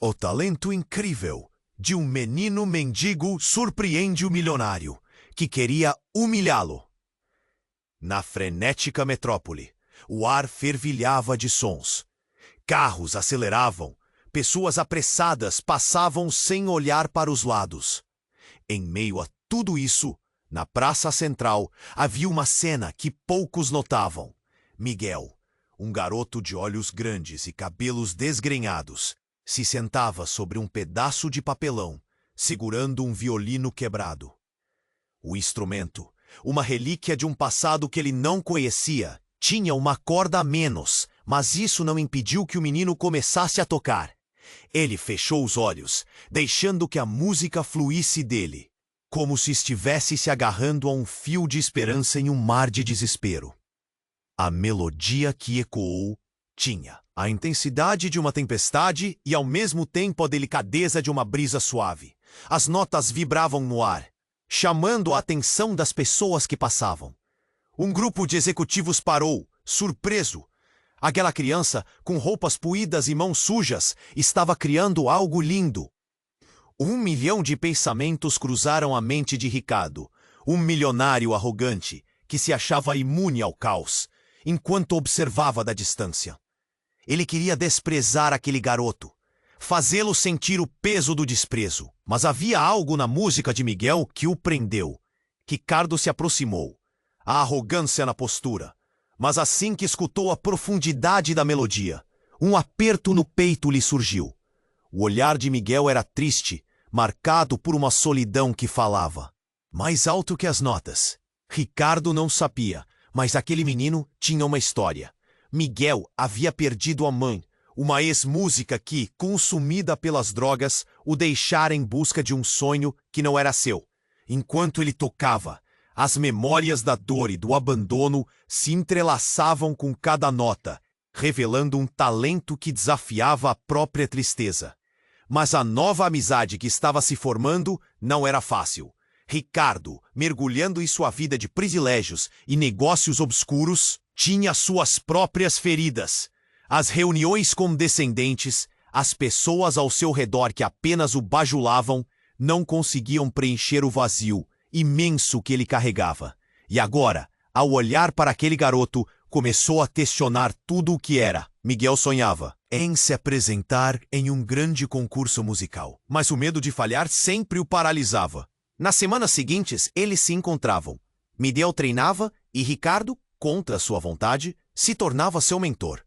O talento incrível de um menino mendigo surpreende o milionário, que queria humilhá-lo. Na frenética metrópole, o ar fervilhava de sons. Carros aceleravam, pessoas apressadas passavam sem olhar para os lados. Em meio a tudo isso, na praça central, havia uma cena que poucos notavam. Miguel, um garoto de olhos grandes e cabelos desgrenhados, se sentava sobre um pedaço de papelão, segurando um violino quebrado. O instrumento, uma relíquia de um passado que ele não conhecia, tinha uma corda a menos, mas isso não impediu que o menino começasse a tocar. Ele fechou os olhos, deixando que a música fluísse dele, como se estivesse se agarrando a um fio de esperança em um mar de desespero. A melodia que ecoou tinha a intensidade de uma tempestade e ao mesmo tempo a delicadeza de uma brisa suave. As notas vibravam no ar, chamando a atenção das pessoas que passavam. Um grupo de executivos parou, surpreso. Aquela criança, com roupas poídas e mãos sujas, estava criando algo lindo. 1 milhão de pensamentos cruzaram a mente de Ricardo, um milionário arrogante que se achava imune ao caos, enquanto observava da distância. Ele queria desprezar aquele garoto, fazê-lo sentir o peso do desprezo. Mas havia algo na música de Miguel que o prendeu. Ricardo se aproximou, a arrogância na postura. Mas assim que escutou a profundidade da melodia, um aperto no peito lhe surgiu. O olhar de Miguel era triste, marcado por uma solidão que falava. Mais alto que as notas. Ricardo não sabia, mas aquele menino tinha uma história. Miguel havia perdido a mãe, uma ex-música que, consumida pelas drogas, o deixara em busca de um sonho que não era seu. Enquanto ele tocava, as memórias da dor e do abandono se entrelaçavam com cada nota, revelando um talento que desafiava a própria tristeza. Mas a nova amizade que estava se formando não era fácil. Ricardo, mergulhando em sua vida de privilégios e negócios obscuros, tinha suas próprias feridas. As reuniões condescendentes, as pessoas ao seu redor que apenas o bajulavam, não conseguiam preencher o vazio imenso que ele carregava. E agora, ao olhar para aquele garoto, começou a questionar tudo o que era. Miguel sonhava em se apresentar em um grande concurso musical, mas o medo de falhar sempre o paralisava. Nas semanas seguintes, eles se encontravam. Miguel treinava e Ricardo, contra sua vontade, se tornava seu mentor.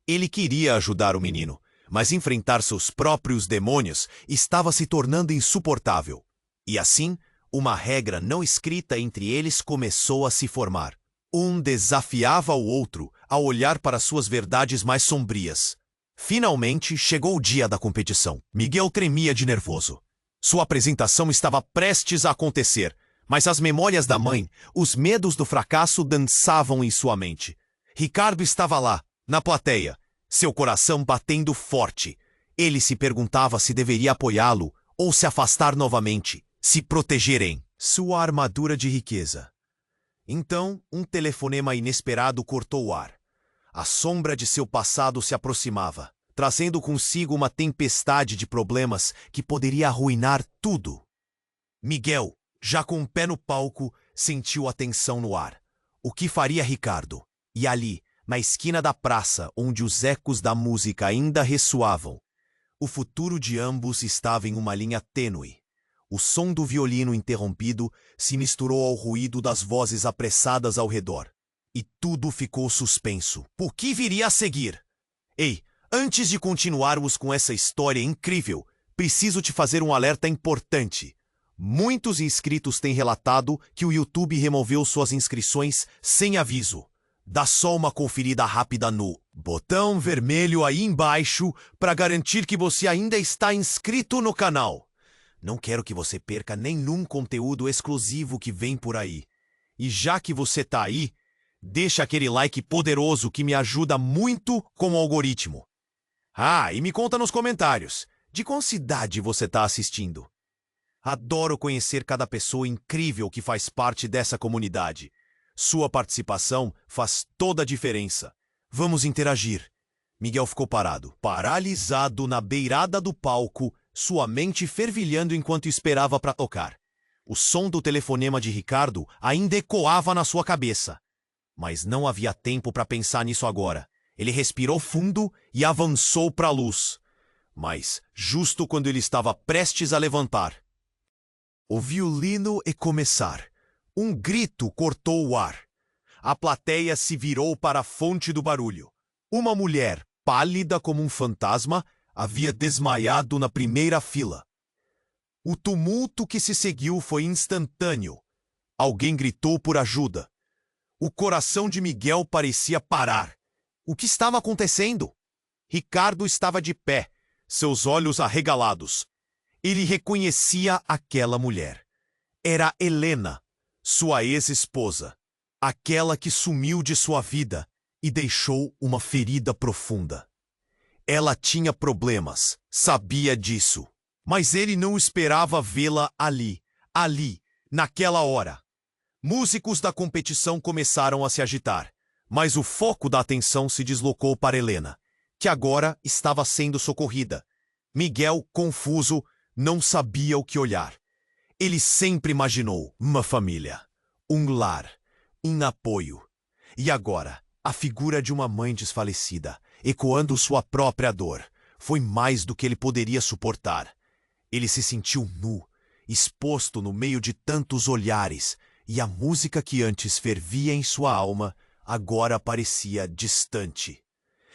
Ele queria ajudar o menino, mas enfrentar seus próprios demônios estava se tornando insuportável. E assim, uma regra não escrita entre eles começou a se formar. Um desafiava o outro a olhar para suas verdades mais sombrias. Finalmente, chegou o dia da competição. Miguel tremia de nervoso. Sua apresentação estava prestes a acontecer, mas as memórias da mãe, os medos do fracasso dançavam em sua mente. Ricardo estava lá, na plateia, seu coração batendo forte. Ele se perguntava se deveria apoiá-lo ou se afastar novamente, se proteger em sua armadura de riqueza. Então, um telefonema inesperado cortou o ar. A sombra de seu passado se aproximava, trazendo consigo uma tempestade de problemas que poderia arruinar tudo. Miguel, já com o pé no palco, sentiu a tensão no ar. O que faria Ricardo? E ali, na esquina da praça, onde os ecos da música ainda ressoavam, o futuro de ambos estava em uma linha tênue. O som do violino interrompido se misturou ao ruído das vozes apressadas ao redor. E tudo ficou suspenso. O que viria a seguir? Ei, antes de continuarmos com essa história incrível, preciso te fazer um alerta importante. Muitos inscritos têm relatado que o YouTube removeu suas inscrições sem aviso. Dá só uma conferida rápida no botão vermelho aí embaixo para garantir que você ainda está inscrito no canal. Não quero que você perca nenhum conteúdo exclusivo que vem por aí. E já que você tá aí, deixa aquele like poderoso que me ajuda muito com o algoritmo. Ah, e me conta nos comentários, de qual cidade você tá assistindo? Adoro conhecer cada pessoa incrível que faz parte dessa comunidade. Sua participação faz toda a diferença. Vamos interagir. Miguel ficou parado, paralisado na beirada do palco, sua mente fervilhando enquanto esperava para tocar. O som do telefonema de Ricardo ainda ecoava na sua cabeça. Mas não havia tempo para pensar nisso agora. Ele respirou fundo e avançou para a luz. Mas, justo quando ele estava prestes a levantar, o violino e começar. Um grito cortou o ar. A plateia se virou para a fonte do barulho. Uma mulher, pálida como um fantasma, havia desmaiado na primeira fila. O tumulto que se seguiu foi instantâneo. Alguém gritou por ajuda. O coração de Miguel parecia parar. O que estava acontecendo? Ricardo estava de pé, seus olhos arregalados. Ele reconhecia aquela mulher. Era Helena, sua ex-esposa. Aquela que sumiu de sua vida e deixou uma ferida profunda. Ela tinha problemas, sabia disso. Mas ele não esperava vê-la ali, naquela hora. Músicos da competição começaram a se agitar, mas o foco da atenção se deslocou para Helena, que agora estava sendo socorrida. Miguel, confuso, não sabia o que olhar. Ele sempre imaginou uma família, um lar, um apoio. E agora, a figura de uma mãe desfalecida, ecoando sua própria dor, foi mais do que ele poderia suportar. Ele se sentiu nu, exposto no meio de tantos olhares, e a música que antes fervia em sua alma agora parecia distante.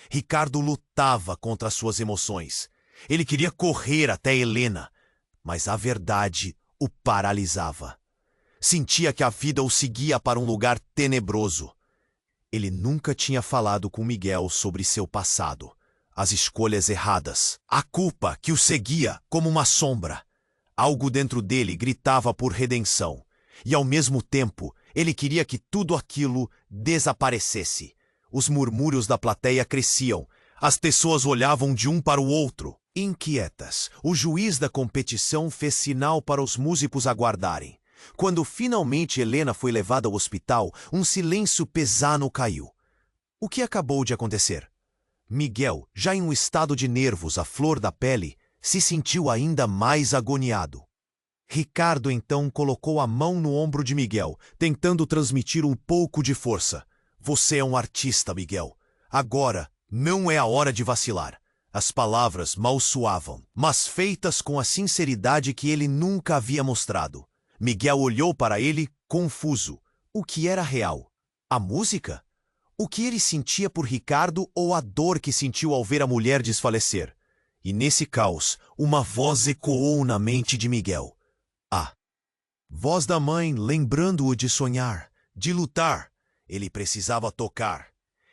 Ricardo lutava contra suas emoções. Ele queria correr até Helena, mas a verdade o paralisava. Sentia que a vida o seguia para um lugar tenebroso. Ele nunca tinha falado com Miguel sobre seu passado, as escolhas erradas, a culpa que o seguia como uma sombra. Algo dentro dele gritava por redenção, e ao mesmo tempo ele queria que tudo aquilo desaparecesse. Os murmúrios da plateia cresciam, as pessoas olhavam de um para o outro. Inquietas, o juiz da competição fez sinal para os músicos aguardarem. Quando finalmente Helena foi levada ao hospital, um silêncio pesado caiu. O que acabou de acontecer? Miguel, já em um estado de nervos à flor da pele, se sentiu ainda mais agoniado. Ricardo então colocou a mão no ombro de Miguel, tentando transmitir um pouco de força. Você é um artista, Miguel. Agora não é a hora de vacilar. As palavras mal soavam, mas feitas com a sinceridade que ele nunca havia mostrado. Miguel olhou para ele, confuso. O que era real? A música? O que ele sentia por Ricardo ou a dor que sentiu ao ver a mulher desfalecer? E nesse caos, uma voz ecoou na mente de Miguel. A voz da mãe lembrando-o de sonhar, de lutar. Ele precisava tocar.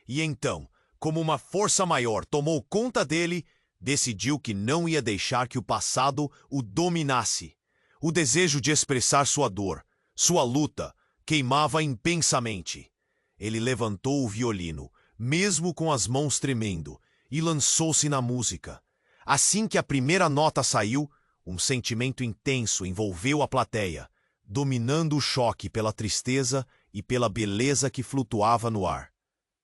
E então, como uma força maior tomou conta dele, decidiu que não ia deixar que o passado o dominasse. O desejo de expressar sua dor, sua luta, queimava intensamente. Ele levantou o violino, mesmo com as mãos tremendo, e lançou-se na música. Assim que a primeira nota saiu, um sentimento intenso envolveu a plateia, dominando o choque pela tristeza e pela beleza que flutuava no ar.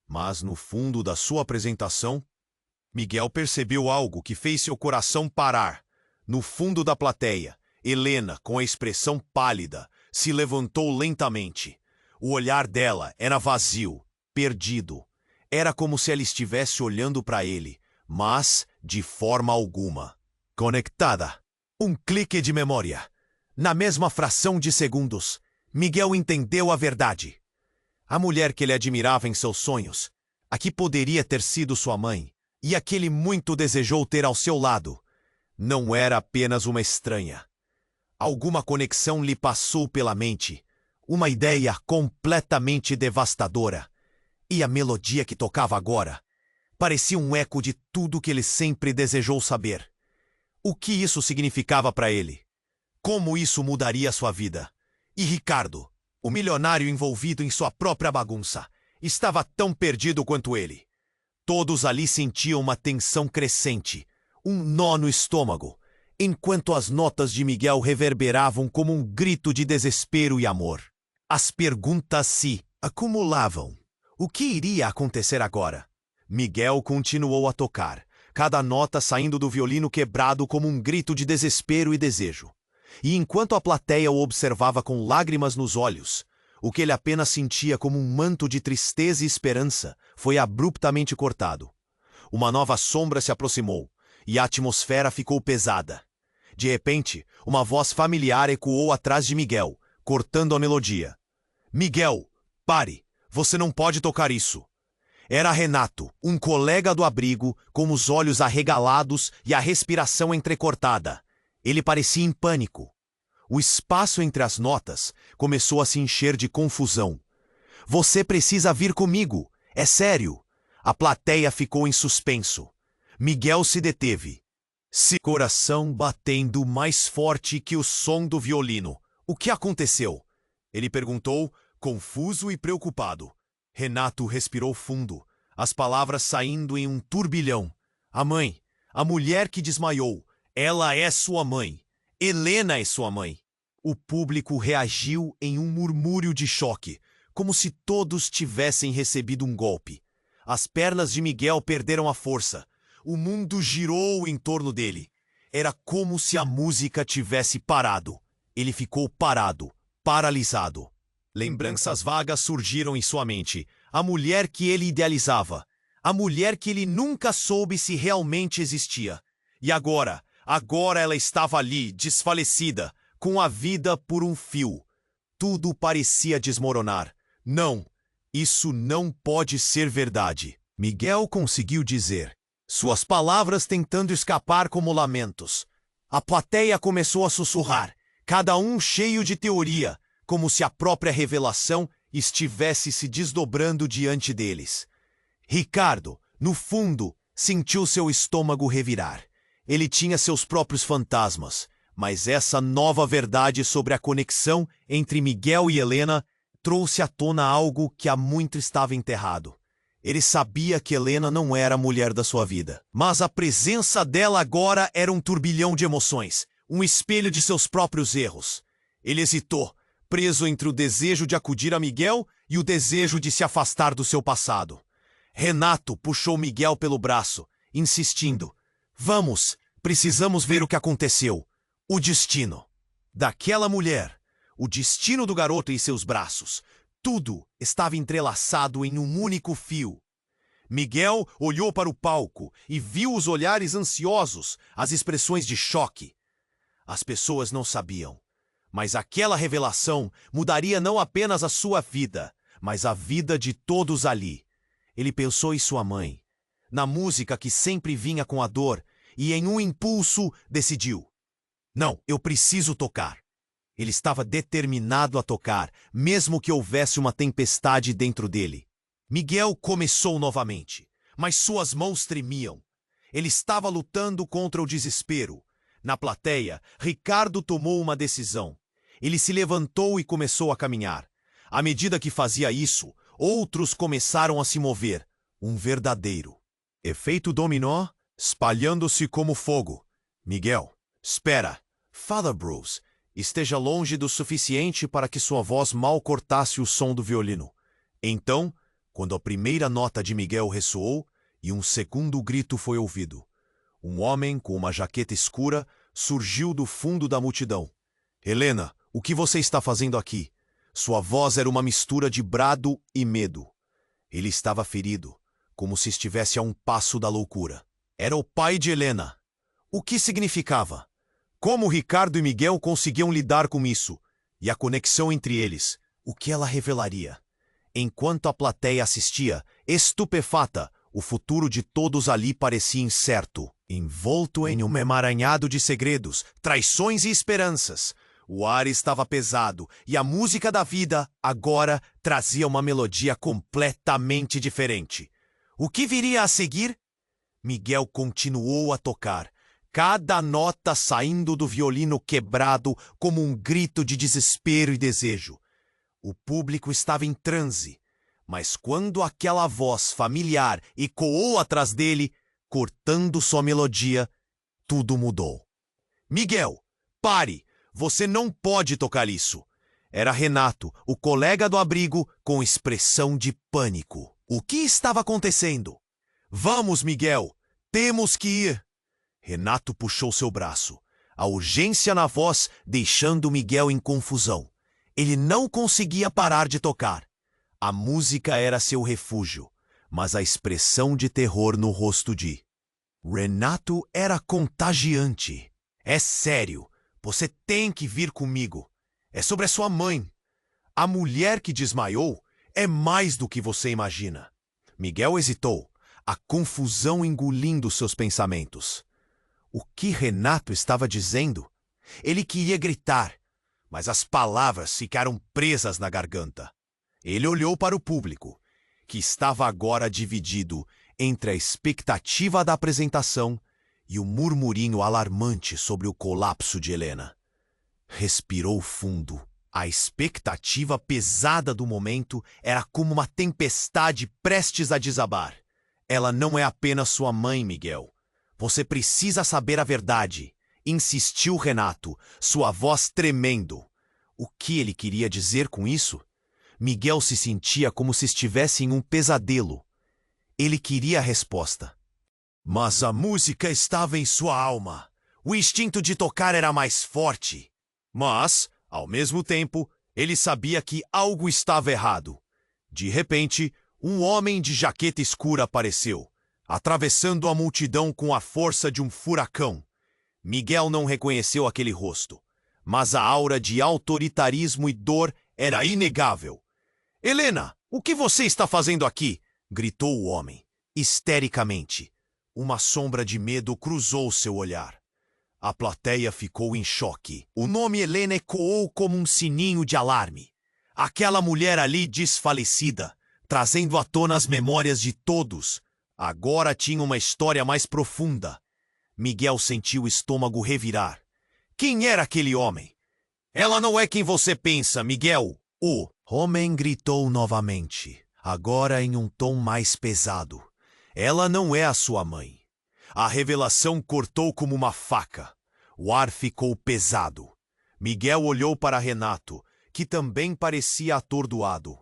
Mas no fundo da sua apresentação, Miguel percebeu algo que fez seu coração parar. No fundo da plateia, Helena, com a expressão pálida, se levantou lentamente. O olhar dela era vazio, perdido. Era como se ela estivesse olhando para ele, mas de forma alguma. Conectada. Um clique de memória. Na mesma fração de segundos, Miguel entendeu a verdade. A mulher que ele admirava em seus sonhos, a que poderia ter sido sua mãe, e a que ele muito desejou ter ao seu lado, não era apenas uma estranha. Alguma conexão lhe passou pela mente, uma ideia completamente devastadora. E a melodia que tocava agora parecia um eco de tudo que ele sempre desejou saber. O que isso significava para ele? Como isso mudaria sua vida? E Ricardo, o milionário envolvido em sua própria bagunça, estava tão perdido quanto ele. Todos ali sentiam uma tensão crescente, um nó no estômago, enquanto as notas de Miguel reverberavam como um grito de desespero e amor. As perguntas se acumulavam. O que iria acontecer agora? Miguel continuou a tocar, cada nota saindo do violino quebrado como um grito de desespero e desejo. E enquanto a plateia o observava com lágrimas nos olhos, o que ele apenas sentia como um manto de tristeza e esperança foi abruptamente cortado. Uma nova sombra se aproximou, e a atmosfera ficou pesada. De repente, uma voz familiar ecoou atrás de Miguel, cortando a melodia. Miguel, pare! Você não pode tocar isso! Era Renato, um colega do abrigo, com os olhos arregalados e a respiração entrecortada. Ele parecia em pânico. O espaço entre as notas começou a se encher de confusão. Você precisa vir comigo, é sério. A plateia ficou em suspenso. Miguel se deteve. Seu coração batendo mais forte que o som do violino. O que aconteceu? Ele perguntou, confuso e preocupado. Renato respirou fundo, as palavras saindo em um turbilhão. A mãe, a mulher que desmaiou, ela é sua mãe. Helena é sua mãe. O público reagiu em um murmúrio de choque, como se todos tivessem recebido um golpe. As pernas de Miguel perderam a força. O mundo girou em torno dele. Era como se a música tivesse parado. Ele ficou parado, paralisado. Lembranças vagas surgiram em sua mente. A mulher que ele idealizava. A mulher que ele nunca soube se realmente existia. E agora ela estava ali, desfalecida, com a vida por um fio. Tudo parecia desmoronar. Não, isso não pode ser verdade. Miguel conseguiu dizer, suas palavras tentando escapar como lamentos. A plateia começou a sussurrar, cada um cheio de teoria, como se a própria revelação estivesse se desdobrando diante deles. Ricardo, no fundo, sentiu seu estômago revirar. Ele tinha seus próprios fantasmas, mas essa nova verdade sobre a conexão entre Miguel e Helena trouxe à tona algo que há muito estava enterrado. Ele sabia que Helena não era a mulher da sua vida, mas a presença dela agora era um turbilhão de emoções, um espelho de seus próprios erros. Ele hesitou, preso entre o desejo de acudir a Miguel e o desejo de se afastar do seu passado. Renato puxou Miguel pelo braço, insistindo. Vamos, precisamos ver o que aconteceu. O destino daquela mulher, o destino do garoto em seus braços. Tudo estava entrelaçado em um único fio. Miguel olhou para o palco e viu os olhares ansiosos, as expressões de choque. As pessoas não sabiam, mas aquela revelação mudaria não apenas a sua vida, mas a vida de todos ali. Ele pensou em sua mãe, na música que sempre vinha com a dor, e em um impulso decidiu. Não, eu preciso tocar. Ele estava determinado a tocar, mesmo que houvesse uma tempestade dentro dele. Miguel começou novamente, mas suas mãos tremiam. Ele estava lutando contra o desespero. Na plateia, Ricardo tomou uma decisão. Ele se levantou e começou a caminhar. À medida que fazia isso, outros começaram a se mover. Um verdadeiro efeito dominó, espalhando-se como fogo. Miguel, espera. Fala, Bruce. Esteja longe do suficiente para que sua voz mal cortasse o som do violino. Então, quando a primeira nota de Miguel ressoou e um segundo grito foi ouvido, um homem com uma jaqueta escura surgiu do fundo da multidão. Helena, o que você está fazendo aqui? Sua voz era uma mistura de brado e medo. Ele estava ferido, como se estivesse a um passo da loucura. Era o pai de Helena. O que significava? Como Ricardo e Miguel conseguiam lidar com isso? E a conexão entre eles? O que ela revelaria? Enquanto a plateia assistia, estupefata, o futuro de todos ali parecia incerto, envolto em um emaranhado de segredos, traições e esperanças. O ar estava pesado e a música da vida, agora, trazia uma melodia completamente diferente. O que viria a seguir? Miguel continuou a tocar, cada nota saindo do violino quebrado como um grito de desespero e desejo. O público estava em transe, mas quando aquela voz familiar ecoou atrás dele, cortando sua melodia, tudo mudou. Miguel, pare! Você não pode tocar isso. Era Renato, o colega do abrigo, com expressão de pânico. O que estava acontecendo? Vamos, Miguel! Temos que ir! Renato puxou seu braço, a urgência na voz deixando Miguel em confusão. Ele não conseguia parar de tocar. A música era seu refúgio, mas a expressão de terror no rosto de Renato era contagiante. É sério, você tem que vir comigo. É sobre a sua mãe. A mulher que desmaiou é mais do que você imagina. Miguel hesitou, a confusão engolindo seus pensamentos. O que Renato estava dizendo? Ele queria gritar, mas as palavras ficaram presas na garganta. Ele olhou para o público, que estava agora dividido entre a expectativa da apresentação e o murmurinho alarmante sobre o colapso de Helena. Respirou fundo. A expectativa pesada do momento era como uma tempestade prestes a desabar. Ela não é apenas sua mãe, Miguel. Você precisa saber a verdade, insistiu Renato, sua voz tremendo. O que ele queria dizer com isso? Miguel se sentia como se estivesse em um pesadelo. Ele queria a resposta. Mas a música estava em sua alma. O instinto de tocar era mais forte. Mas, ao mesmo tempo, ele sabia que algo estava errado. De repente, um homem de jaqueta escura apareceu, atravessando a multidão com a força de um furacão. Miguel não reconheceu aquele rosto, mas a aura de autoritarismo e dor era inegável. Helena, o que você está fazendo aqui? Gritou o homem, histericamente. Uma sombra de medo cruzou seu olhar. A plateia ficou em choque. O nome Helena ecoou como um sininho de alarme. Aquela mulher ali desfalecida, trazendo à tona as memórias de todos, agora tinha uma história mais profunda. Miguel sentiu o estômago revirar. Quem era aquele homem? Ela não é quem você pensa, Miguel. O homem gritou novamente, agora em um tom mais pesado. Ela não é a sua mãe. A revelação cortou como uma faca. O ar ficou pesado. Miguel olhou para Renato, que também parecia atordoado.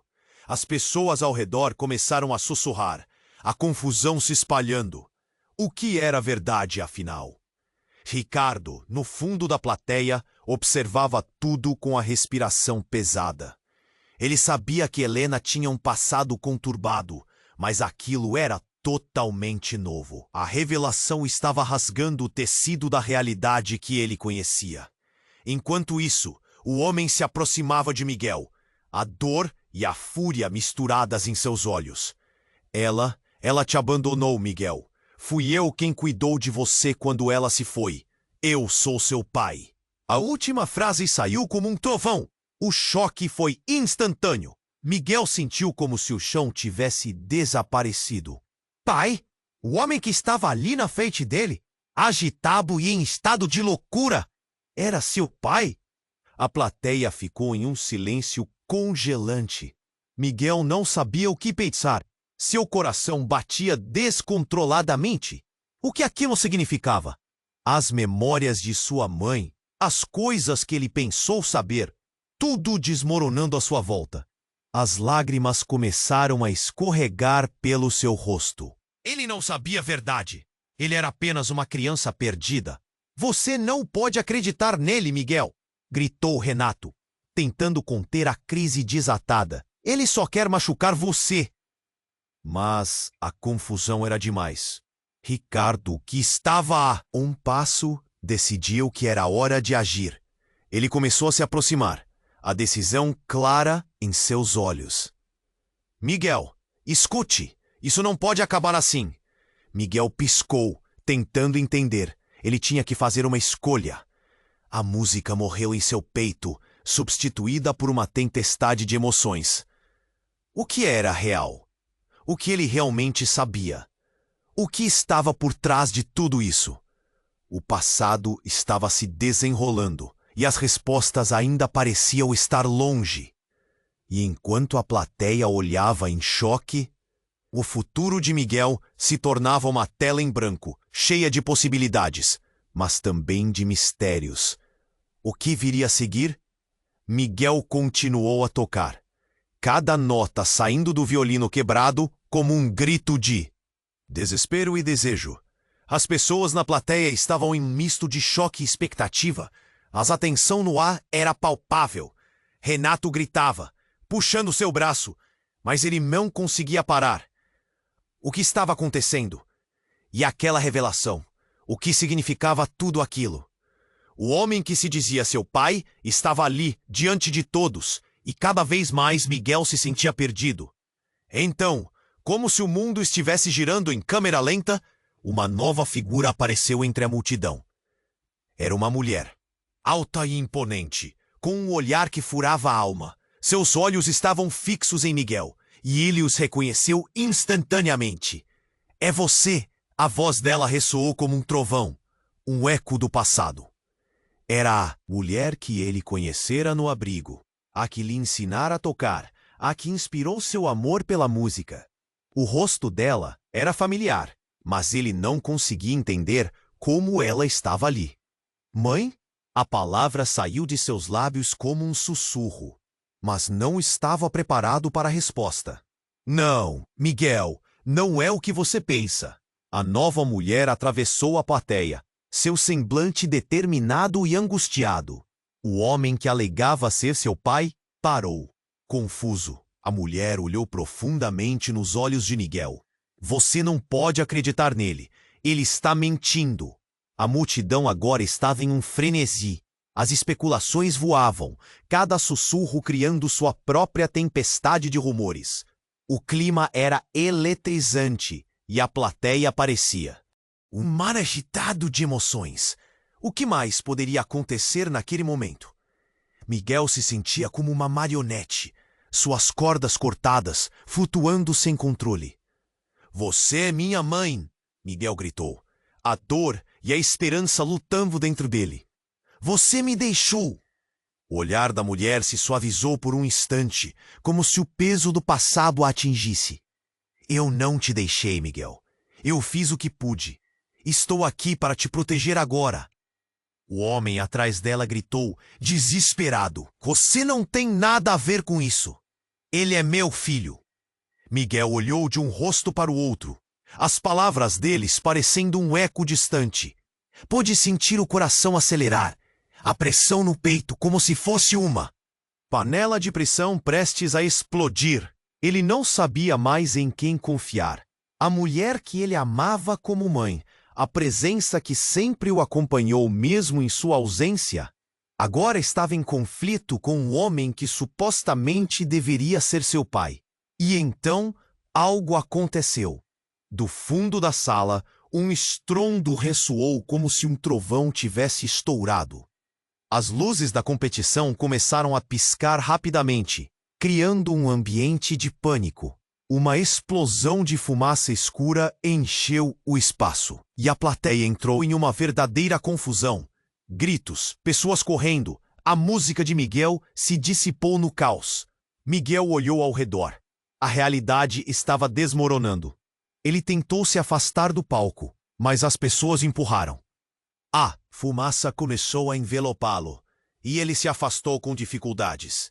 As pessoas ao redor começaram a sussurrar, a confusão se espalhando. O que era verdade, afinal? Ricardo, no fundo da plateia, observava tudo com a respiração pesada. Ele sabia que Helena tinha um passado conturbado, mas aquilo era totalmente novo. A revelação estava rasgando o tecido da realidade que ele conhecia. Enquanto isso, o homem se aproximava de Miguel, a dor e a fúria misturadas em seus olhos. Ela te abandonou, Miguel. Fui eu quem cuidou de você quando ela se foi. Eu sou seu pai. A última frase saiu como um trovão. O choque foi instantâneo. Miguel sentiu como se o chão tivesse desaparecido. Pai? O homem que estava ali na frente dele, agitado e em estado de loucura, era seu pai? A plateia ficou em um silêncio congelante. Miguel não sabia o que pensar. Seu coração batia descontroladamente. O que aquilo significava? As memórias de sua mãe, as coisas que ele pensou saber, tudo desmoronando à sua volta. As lágrimas começaram a escorregar pelo seu rosto. Ele não sabia a verdade. Ele era apenas uma criança perdida. Você não pode acreditar nele, Miguel, gritou Renato, tentando conter a crise desatada. Ele só quer machucar você. Mas a confusão era demais. Ricardo, que estava a um passo, decidiu que era hora de agir. Ele começou a se aproximar, a decisão clara em seus olhos. Miguel, escute, isso não pode acabar assim. Miguel piscou, tentando entender. Ele tinha que fazer uma escolha. A música morreu em seu peito, substituída por uma tempestade de emoções. O que era real? O que ele realmente sabia? O que estava por trás de tudo isso? O passado estava se desenrolando e as respostas ainda pareciam estar longe. E enquanto a plateia olhava em choque, o futuro de Miguel se tornava uma tela em branco, cheia de possibilidades, mas também de mistérios. O que viria a seguir? Miguel continuou a tocar, cada nota saindo do violino quebrado como um grito de Desespero e desejo. As pessoas na plateia estavam em um misto de choque e expectativa. A atenção no ar era palpável. Renato gritava, puxando seu braço, mas ele não conseguia parar. O que estava acontecendo? E aquela revelação? O que significava tudo aquilo? O homem que se dizia seu pai estava ali, diante de todos, e cada vez mais Miguel se sentia perdido. Então, como se o mundo estivesse girando em câmera lenta, uma nova figura apareceu entre a multidão. Era uma mulher, alta e imponente, com um olhar que furava a alma. Seus olhos estavam fixos em Miguel, e ele os reconheceu instantaneamente. É você! A voz dela ressoou como um trovão, um eco do passado. Era a mulher que ele conhecera no abrigo, a que lhe ensinara a tocar, a que inspirou seu amor pela música. O rosto dela era familiar, mas ele não conseguia entender como ela estava ali. Mãe? A palavra saiu de seus lábios como um sussurro, mas não estava preparado para a resposta. Não, Miguel, não é o que você pensa. A nova mulher atravessou a plateia, seu semblante determinado e angustiado. O homem que alegava ser seu pai parou. Confuso, a mulher olhou profundamente nos olhos de Miguel. Você não pode acreditar nele. Ele está mentindo. A multidão agora estava em um frenesi. As especulações voavam, cada sussurro criando sua própria tempestade de rumores. O clima era eletrizante e a plateia parecia um mar agitado de emoções. O que mais poderia acontecer naquele momento? Miguel se sentia como uma marionete, suas cordas cortadas, flutuando sem controle. Você é minha mãe, Miguel gritou, a dor e a esperança lutando dentro dele. Você me deixou. O olhar da mulher se suavizou por um instante, como se o peso do passado a atingisse. Eu não te deixei, Miguel. Eu fiz o que pude. Estou aqui para te proteger agora. O homem atrás dela gritou, desesperado. Você não tem nada a ver com isso. Ele é meu filho. Miguel olhou de um rosto para o outro, as palavras deles parecendo um eco distante. Pôde sentir o coração acelerar, a pressão no peito como se fosse uma panela de pressão prestes a explodir. Ele não sabia mais em quem confiar. A mulher que ele amava como mãe, a presença que sempre o acompanhou mesmo em sua ausência, agora estava em conflito com o homem que supostamente deveria ser seu pai. E então, algo aconteceu. Do fundo da sala, um estrondo ressoou como se um trovão tivesse estourado. As luzes da competição começaram a piscar rapidamente, criando um ambiente de pânico. Uma explosão de fumaça escura encheu o espaço, e a plateia entrou em uma verdadeira confusão. Gritos, pessoas correndo, a música de Miguel se dissipou no caos. Miguel olhou ao redor. A realidade estava desmoronando. Ele tentou se afastar do palco, mas as pessoas o empurraram. A fumaça começou a envelopá-lo, e ele se afastou com dificuldades.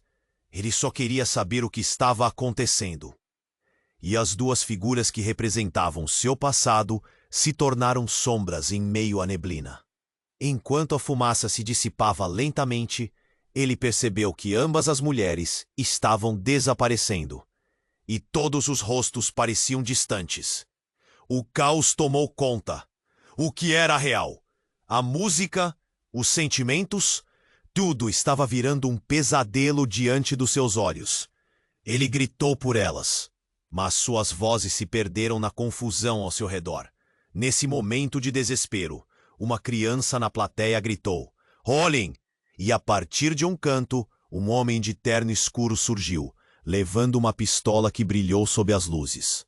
Ele só queria saber o que estava acontecendo. E as duas figuras que representavam seu passado se tornaram sombras em meio à neblina. Enquanto a fumaça se dissipava lentamente, ele percebeu que ambas as mulheres estavam desaparecendo, e todos os rostos pareciam distantes. O caos tomou conta. O que era real? A música, os sentimentos, tudo estava virando um pesadelo diante dos seus olhos. Ele gritou por elas, mas suas vozes se perderam na confusão ao seu redor. Nesse momento de desespero, uma criança na plateia gritou, "Olhem!" E a partir de um canto, um homem de terno escuro surgiu, levando uma pistola que brilhou sob as luzes.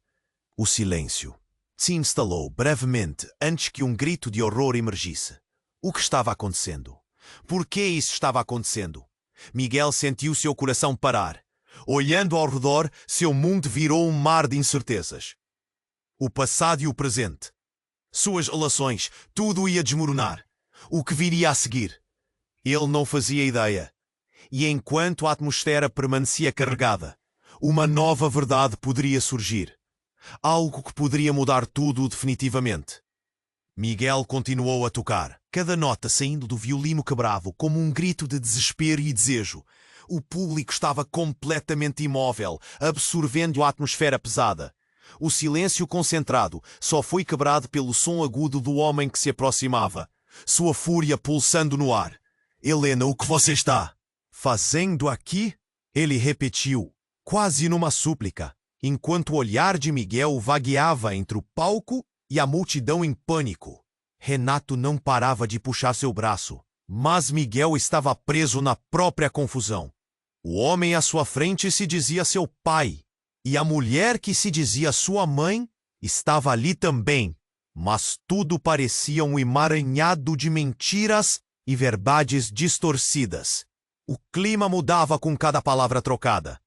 O silêncio se instalou brevemente antes que um grito de horror emergisse. O que estava acontecendo? Por que isso estava acontecendo? Miguel sentiu seu coração parar. Olhando ao redor, seu mundo virou um mar de incertezas. O passado e o presente. Suas relações, tudo ia desmoronar. O que viria a seguir? Ele não fazia ideia. E enquanto a atmosfera permanecia carregada, uma nova verdade poderia surgir. Algo que poderia mudar tudo definitivamente. Miguel continuou a tocar, cada nota saindo do violino quebrava como um grito de desespero e desejo. O público estava completamente imóvel, absorvendo a atmosfera pesada. O silêncio concentrado só foi quebrado pelo som agudo do homem que se aproximava, sua fúria pulsando no ar. Helena, o que você está fazendo aqui? Ele repetiu, quase numa súplica, enquanto o olhar de Miguel vagueava entre o palco e a multidão em pânico. Renato não parava de puxar seu braço, mas Miguel estava preso na própria confusão. O homem à sua frente se dizia seu pai, e a mulher que se dizia sua mãe estava ali também, mas tudo parecia um emaranhado de mentiras e verdades distorcidas. O clima mudava com cada palavra trocada.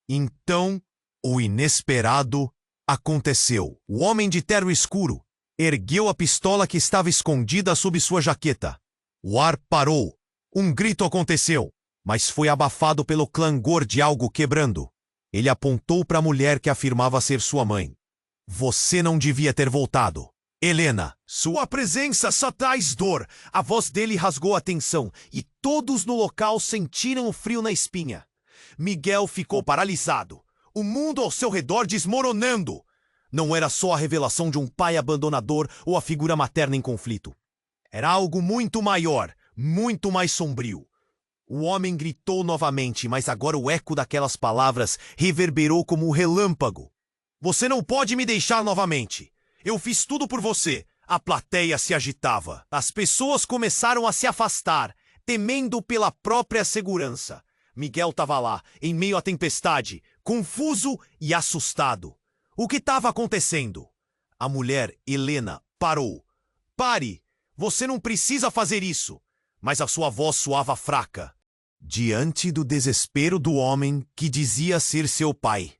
Então, o inesperado aconteceu. O homem de terno escuro ergueu a pistola que estava escondida sob sua jaqueta. O ar parou. Um grito aconteceu, mas foi abafado pelo clangor de algo quebrando. Ele apontou para a mulher que afirmava ser sua mãe. Você não devia ter voltado. Helena, sua presença só traz dor. A voz dele rasgou a tensão e todos no local sentiram o frio na espinha. Miguel ficou paralisado. O mundo ao seu redor desmoronando. Não era só a revelação de um pai abandonador ou a figura materna em conflito. Era algo muito maior, muito mais sombrio. O homem gritou novamente, mas agora o eco daquelas palavras reverberou como um relâmpago. Você não pode me deixar novamente. Eu fiz tudo por você. A plateia se agitava. As pessoas começaram a se afastar, temendo pela própria segurança. Miguel estava lá, em meio à tempestade, confuso e assustado. O que estava acontecendo? A mulher, Helena, parou. Pare! Você não precisa fazer isso! Mas a sua voz soava fraca. Diante do desespero do homem que dizia ser seu pai.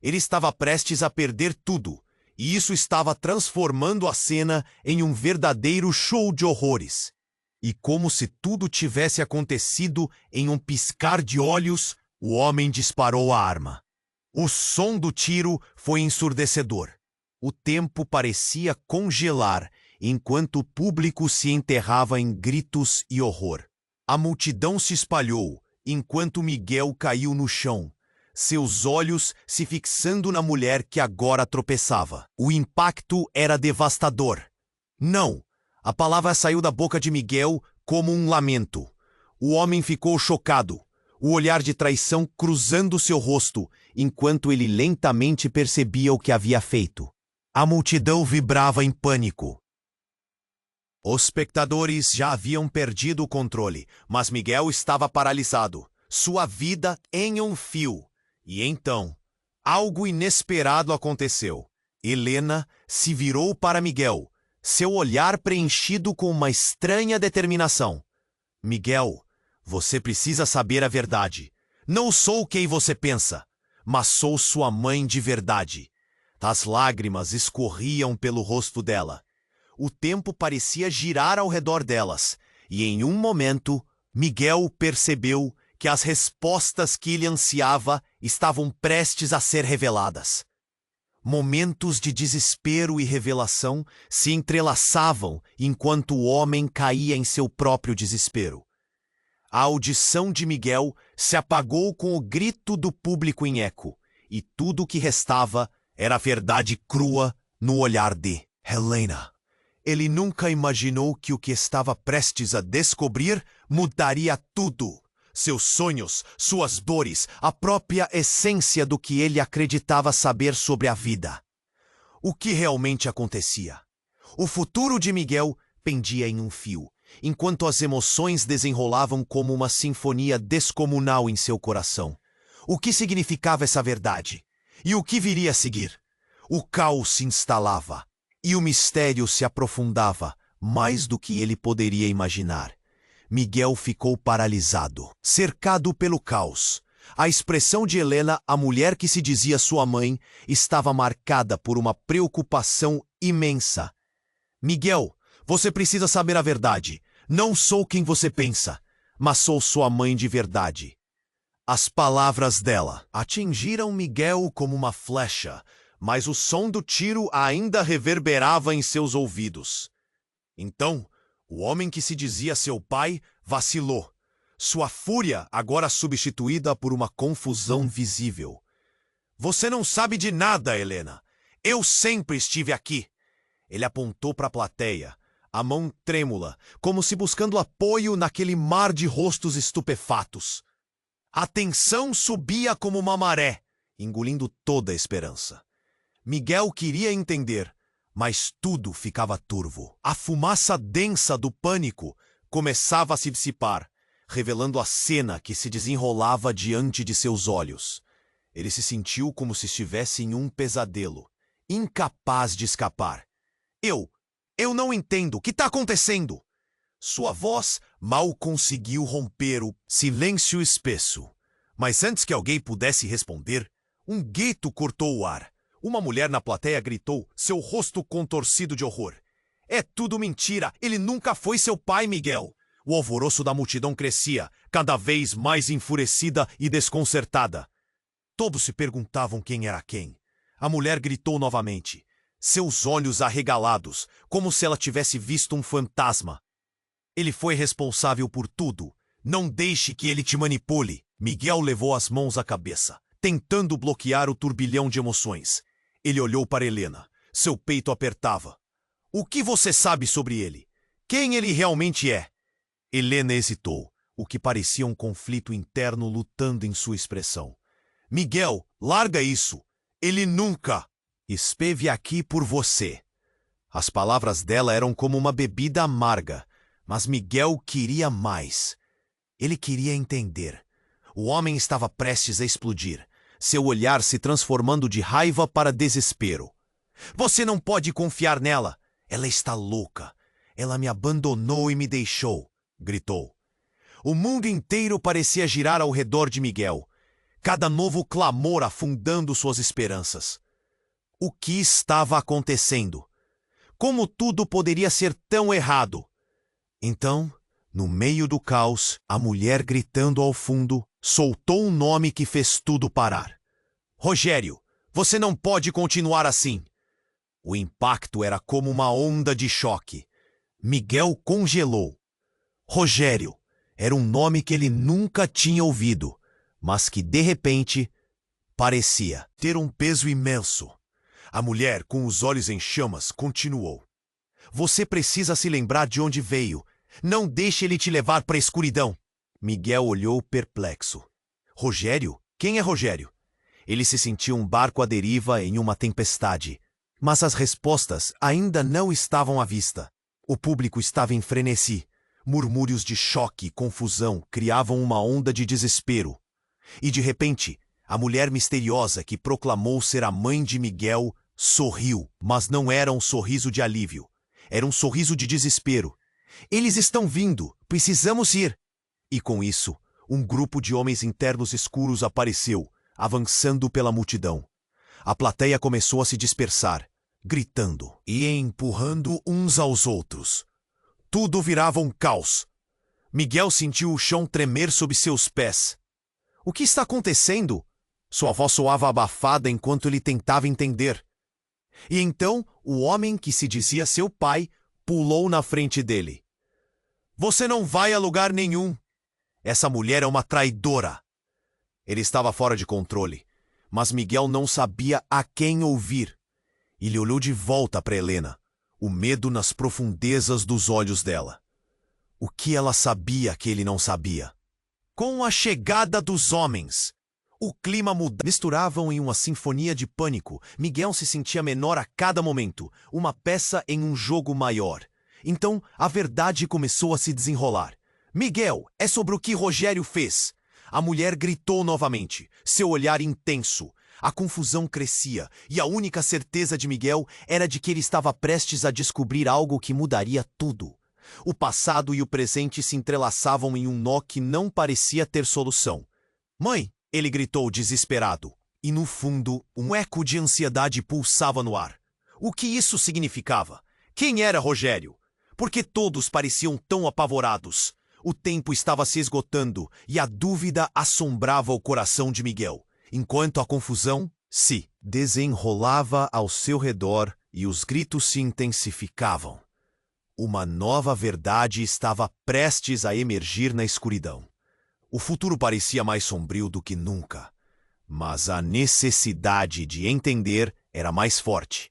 Ele estava prestes a perder tudo, e isso estava transformando a cena em um verdadeiro show de horrores. E como se tudo tivesse acontecido em um piscar de olhos, o homem disparou a arma. O som do tiro foi ensurdecedor. O tempo parecia congelar, enquanto o público se enterrava em gritos e horror. A multidão se espalhou, enquanto Miguel caiu no chão, seus olhos se fixando na mulher que agora tropeçava. O impacto era devastador. Não! A palavra saiu da boca de Miguel como um lamento. O homem ficou chocado, o olhar de traição cruzando seu rosto, enquanto ele lentamente percebia o que havia feito. A multidão vibrava em pânico. Os espectadores já haviam perdido o controle, mas Miguel estava paralisado, sua vida em um fio. E então, algo inesperado aconteceu. Helena se virou para Miguel, seu olhar preenchido com uma estranha determinação. Miguel, você precisa saber a verdade. Não sou quem você pensa, mas sou sua mãe de verdade. As lágrimas escorriam pelo rosto dela. O tempo parecia girar ao redor delas, e em um momento, Miguel percebeu que as respostas que ele ansiava estavam prestes a ser reveladas. Momentos de desespero e revelação se entrelaçavam enquanto o homem caía em seu próprio desespero. A audição de Miguel se apagou com o grito do público em eco, e tudo o que restava era a verdade crua no olhar de Helena. Ele nunca imaginou que o que estava prestes a descobrir mudaria tudo. Seus sonhos, suas dores, a própria essência do que ele acreditava saber sobre a vida. O que realmente acontecia? O futuro de Miguel pendia em um fio, enquanto as emoções desenrolavam como uma sinfonia descomunal em seu coração. O que significava essa verdade? E o que viria a seguir? O caos se instalava, e o mistério se aprofundava mais do que ele poderia imaginar. Miguel ficou paralisado, cercado pelo caos. A expressão de Helena, a mulher que se dizia sua mãe, estava marcada por uma preocupação imensa. Miguel, você precisa saber a verdade. Não sou quem você pensa, mas sou sua mãe de verdade. As palavras dela atingiram Miguel como uma flecha, mas o som do tiro ainda reverberava em seus ouvidos. Então, o homem que se dizia seu pai vacilou, sua fúria agora substituída por uma confusão visível. Você não sabe de nada, Helena. Eu sempre estive aqui. Ele apontou para a plateia, a mão trêmula, como se buscando apoio naquele mar de rostos estupefatos. A tensão subia como uma maré, engolindo toda a esperança. Miguel queria entender, mas tudo ficava turvo. A fumaça densa do pânico começava a se dissipar, revelando a cena que se desenrolava diante de seus olhos. Ele se sentiu como se estivesse em um pesadelo, incapaz de escapar. Eu não entendo. O que está acontecendo? Sua voz mal conseguiu romper o silêncio espesso. Mas antes que alguém pudesse responder, um grito cortou o ar. Uma mulher na plateia gritou, seu rosto contorcido de horror. É tudo mentira. Ele nunca foi seu pai, Miguel. O alvoroço da multidão crescia, cada vez mais enfurecida e desconcertada. Todos se perguntavam quem era quem. A mulher gritou novamente, seus olhos arregalados, como se ela tivesse visto um fantasma. Ele foi responsável por tudo. Não deixe que ele te manipule. Miguel levou as mãos à cabeça, tentando bloquear o turbilhão de emoções. Ele olhou para Helena. Seu peito apertava. O que você sabe sobre ele? Quem ele realmente é? Helena hesitou, o que parecia um conflito interno lutando em sua expressão. Miguel, larga isso. Ele nunca esteve aqui por você. As palavras dela eram como uma bebida amarga, mas Miguel queria mais. Ele queria entender. O homem estava prestes a explodir, seu olhar se transformando de raiva para desespero. Você não pode confiar nela. Ela está louca. Ela me abandonou e me deixou, gritou. O mundo inteiro parecia girar ao redor de Miguel, cada novo clamor afundando suas esperanças. O que estava acontecendo? Como tudo poderia ser tão errado? Então, no meio do caos, a mulher gritando ao fundo, soltou um nome que fez tudo parar. Rogério, você não pode continuar assim. O impacto era como uma onda de choque. Miguel congelou. Rogério era um nome que ele nunca tinha ouvido, mas que, de repente, parecia ter um peso imenso. A mulher, com os olhos em chamas, continuou. Você precisa se lembrar de onde veio. Não deixe ele te levar para a escuridão. Miguel olhou perplexo. Rogério? Quem é Rogério? Ele se sentia um barco à deriva em uma tempestade. Mas as respostas ainda não estavam à vista. O público estava em frenesi. Murmúrios de choque e confusão criavam uma onda de desespero. E de repente, a mulher misteriosa que proclamou ser a mãe de Miguel sorriu, mas não era um sorriso de alívio. Era um sorriso de desespero. Eles estão vindo, precisamos ir. E com isso, um grupo de homens internos escuros apareceu, avançando pela multidão. A plateia começou a se dispersar, gritando e empurrando uns aos outros. Tudo virava um caos. Miguel sentiu o chão tremer sob seus pés. O que está acontecendo? Sua voz soava abafada enquanto ele tentava entender. E então, o homem que se dizia seu pai pulou na frente dele. Você não vai a lugar nenhum. Essa mulher é uma traidora. Ele estava fora de controle, mas Miguel não sabia a quem ouvir. Ele olhou de volta para Helena, o medo nas profundezas dos olhos dela. O que ela sabia que ele não sabia? Com a chegada dos homens, o clima mudava. Misturavam em uma sinfonia de pânico. Miguel se sentia menor a cada momento, uma peça em um jogo maior. Então, a verdade começou a se desenrolar. Miguel, é sobre o que Rogério fez. A mulher gritou novamente, seu olhar intenso. A confusão crescia, e a única certeza de Miguel era de que ele estava prestes a descobrir algo que mudaria tudo. O passado e o presente se entrelaçavam em um nó que não parecia ter solução. Mãe! Ele gritou desesperado. E no fundo, um eco de ansiedade pulsava no ar. O que isso significava? Quem era Rogério? Por que todos pareciam tão apavorados? O tempo estava se esgotando e a dúvida assombrava o coração de Miguel, enquanto a confusão se desenrolava ao seu redor e os gritos se intensificavam. Uma nova verdade estava prestes a emergir na escuridão. O futuro parecia mais sombrio do que nunca, mas a necessidade de entender era mais forte.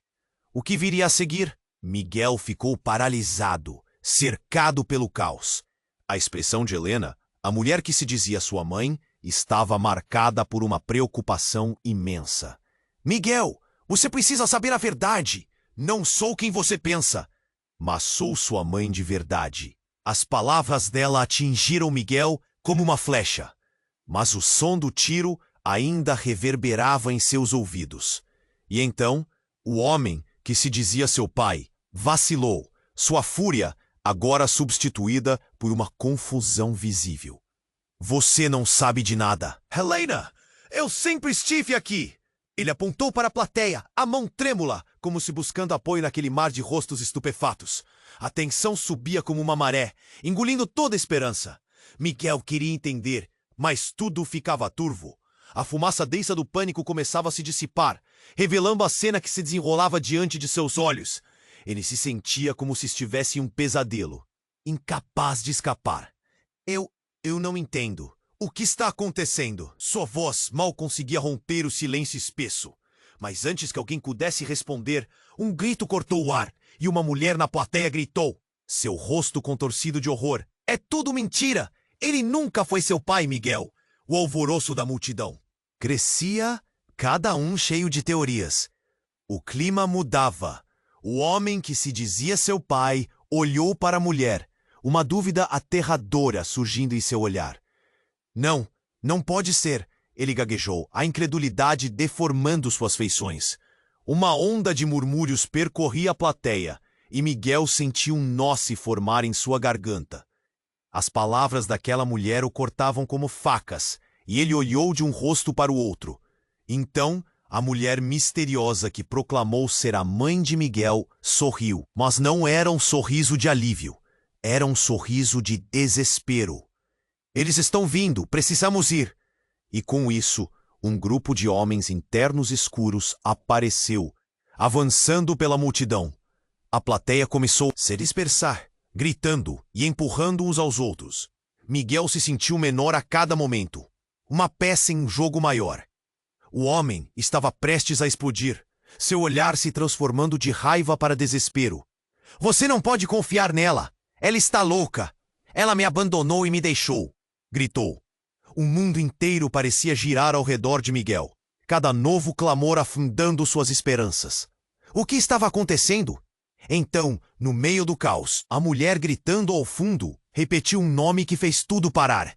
O que viria a seguir? Miguel ficou paralisado, cercado pelo caos. A expressão de Helena, a mulher que se dizia sua mãe, estava marcada por uma preocupação imensa. Miguel, você precisa saber a verdade. Não sou quem você pensa, mas sou sua mãe de verdade. As palavras dela atingiram Miguel como uma flecha, mas o som do tiro ainda reverberava em seus ouvidos. E então, o homem que se dizia seu pai vacilou, sua fúria agora substituída por uma confusão visível. Você não sabe de nada. Helena, eu sempre estive aqui. Ele apontou para a plateia, a mão trêmula, como se buscando apoio naquele mar de rostos estupefatos. A tensão subia como uma maré, engolindo toda a esperança. Miguel queria entender, mas tudo ficava turvo. A fumaça densa do pânico começava a se dissipar, revelando a cena que se desenrolava diante de seus olhos. Ele se sentia como se estivesse em um pesadelo, incapaz de escapar. Eu não entendo. O que está acontecendo? Sua voz mal conseguia romper o silêncio espesso. Mas antes que alguém pudesse responder, um grito cortou o ar e uma mulher na plateia gritou, seu rosto contorcido de horror. É tudo mentira! Ele nunca foi seu pai, Miguel! O alvoroço da multidão crescia, cada um cheio de teorias. O clima mudava. O homem que se dizia seu pai olhou para a mulher, uma dúvida aterradora surgindo em seu olhar. Não pode ser, ele gaguejou, a incredulidade deformando suas feições. Uma onda de murmúrios percorria a plateia, e Miguel sentiu um nó se formar em sua garganta. As palavras daquela mulher o cortavam como facas, e ele olhou de um rosto para o outro. Então, a mulher misteriosa que proclamou ser a mãe de Miguel sorriu, mas não era um sorriso de alívio. Era um sorriso de desespero. Eles estão vindo, precisamos ir. E com isso, um grupo de homens internos escuros apareceu, avançando pela multidão. A plateia começou a se dispersar, gritando e empurrando uns aos outros. Miguel se sentiu menor a cada momento, uma peça em um jogo maior. O homem estava prestes a explodir, seu olhar se transformando de raiva para desespero. Você não pode confiar nela! Ela está louca! Ela me abandonou e me deixou! Gritou. O mundo inteiro parecia girar ao redor de Miguel, cada novo clamor afundando suas esperanças. O que estava acontecendo? Então, no meio do caos, a mulher gritando ao fundo, repetiu um nome que fez tudo parar.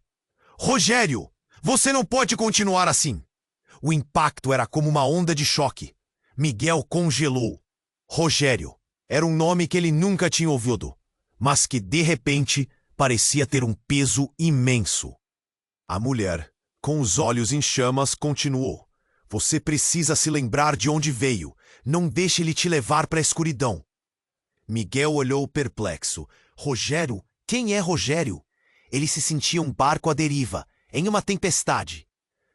Rogério! Você não pode continuar assim! O impacto era como uma onda de choque. Miguel congelou. Rogério era um nome que ele nunca tinha ouvido, mas que, de repente, parecia ter um peso imenso. A mulher, com os olhos em chamas, continuou. Você precisa se lembrar de onde veio. Não deixe ele te levar para a escuridão. Miguel olhou perplexo. Rogério? Quem é Rogério? Ele se sentia um barco à deriva, em uma tempestade.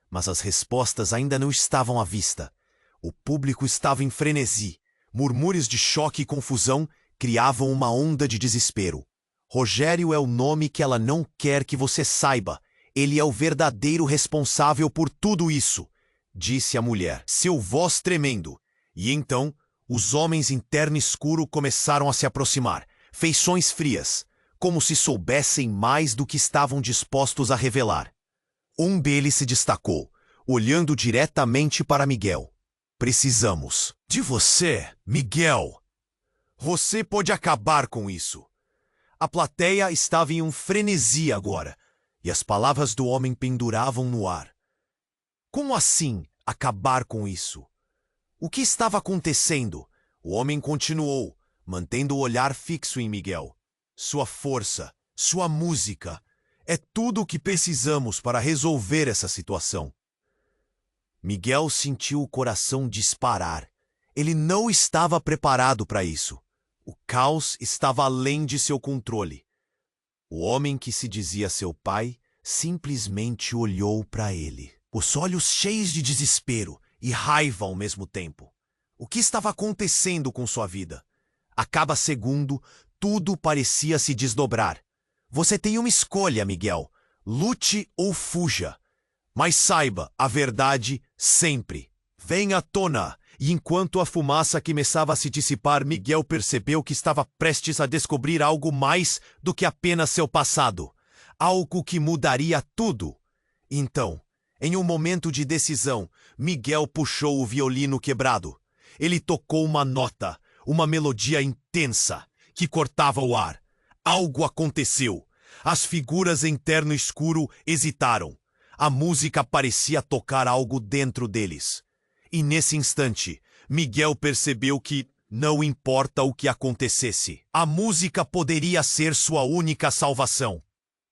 Mas as respostas ainda não estavam à vista. O público estava em frenesi. Murmúrios de choque e confusão criavam uma onda de desespero. Rogério é o nome que ela não quer que você saiba. Ele é o verdadeiro responsável por tudo isso, disse a mulher, seu voz tremendo. E então, os homens em terno escuro começaram a se aproximar, feições frias, como se soubessem mais do que estavam dispostos a revelar. Um deles se destacou, olhando diretamente para Miguel. Precisamos de você, Miguel. Você pode acabar com isso. A plateia estava em um frenesi agora, e as palavras do homem penduravam no ar. Como assim acabar com isso? O que estava acontecendo? O homem continuou, mantendo o olhar fixo em Miguel. Sua força, sua música, é tudo o que precisamos para resolver essa situação. Miguel sentiu o coração disparar. Ele não estava preparado para isso. O caos estava além de seu controle. O homem que se dizia seu pai simplesmente olhou para ele, os olhos cheios de desespero e raiva ao mesmo tempo. O que estava acontecendo com sua vida? A cada segundo, tudo parecia se desdobrar. Você tem uma escolha, Miguel. Lute ou fuja. Mas saiba, a verdade sempre vem à tona. E enquanto a fumaça começava a se dissipar, Miguel percebeu que estava prestes a descobrir algo mais do que apenas seu passado. Algo que mudaria tudo. Então, em um momento de decisão, Miguel puxou o violino quebrado. Ele tocou uma nota, uma melodia intensa, que cortava o ar. Algo aconteceu. As figuras em terno escuro hesitaram. A música parecia tocar algo dentro deles. E nesse instante, Miguel percebeu que, não importa o que acontecesse, a música poderia ser sua única salvação.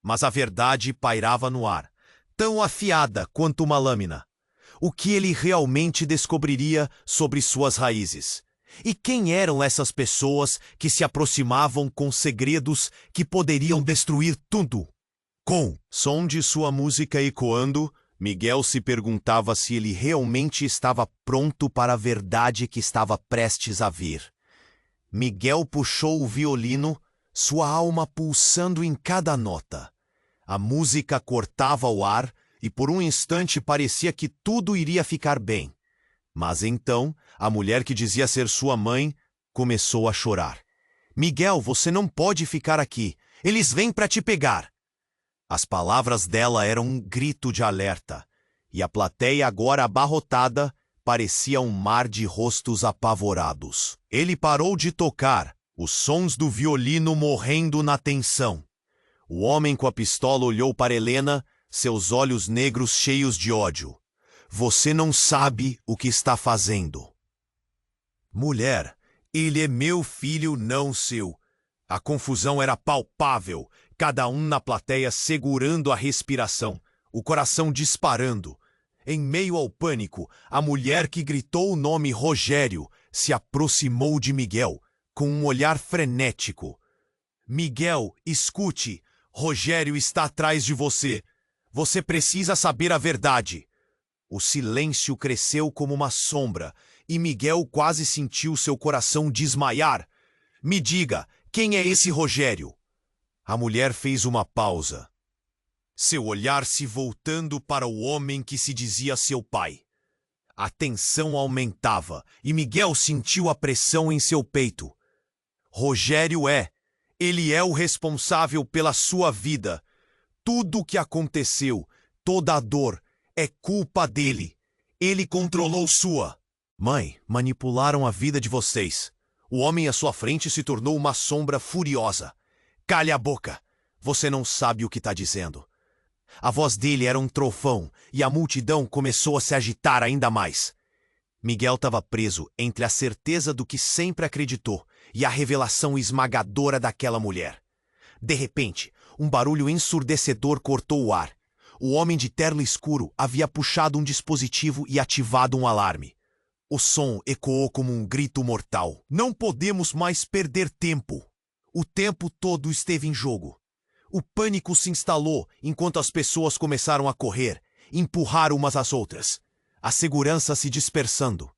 Mas a verdade pairava no ar, tão afiada quanto uma lâmina. O que ele realmente descobriria sobre suas raízes? E quem eram essas pessoas que se aproximavam com segredos que poderiam destruir tudo? Com som de sua música ecoando, Miguel se perguntava se ele realmente estava pronto para a verdade que estava prestes a vir. Miguel puxou o violino, sua alma pulsando em cada nota. A música cortava o ar e por um instante parecia que tudo iria ficar bem. Mas então, a mulher que dizia ser sua mãe começou a chorar. Miguel, você não pode ficar aqui. Eles vêm para te pegar. As palavras dela eram um grito de alerta, e a plateia, agora abarrotada, parecia um mar de rostos apavorados. Ele parou de tocar, os sons do violino morrendo na tensão. O homem com a pistola olhou para Helena, seus olhos negros cheios de ódio. Você não sabe o que está fazendo. Mulher, ele é meu filho, não seu. A confusão era palpável, cada um na plateia segurando a respiração, o coração disparando. Em meio ao pânico, a mulher que gritou o nome Rogério se aproximou de Miguel, com um olhar frenético. Miguel, escute, Rogério está atrás de você. Você precisa saber a verdade. O silêncio cresceu como uma sombra, e Miguel quase sentiu seu coração desmaiar. Me diga, quem é esse Rogério? A mulher fez uma pausa, seu olhar se voltando para o homem que se dizia seu pai. A tensão aumentava e Miguel sentiu a pressão em seu peito. Rogério ele é o responsável pela sua vida. Tudo o que aconteceu, toda a dor, é culpa dele. Ele controlou sua. Mãe, manipularam a vida de vocês. O homem à sua frente se tornou uma sombra furiosa. Cale a boca! Você não sabe o que está dizendo. A voz dele era um trovão e a multidão começou a se agitar ainda mais. Miguel estava preso entre a certeza do que sempre acreditou e a revelação esmagadora daquela mulher. De repente, um barulho ensurdecedor cortou o ar. O homem de terno escuro havia puxado um dispositivo e ativado um alarme. O som ecoou como um grito mortal. Não podemos mais perder tempo. O tempo todo esteve em jogo. O pânico se instalou enquanto as pessoas começaram a correr, empurrar umas às outras. A segurança se dispersando.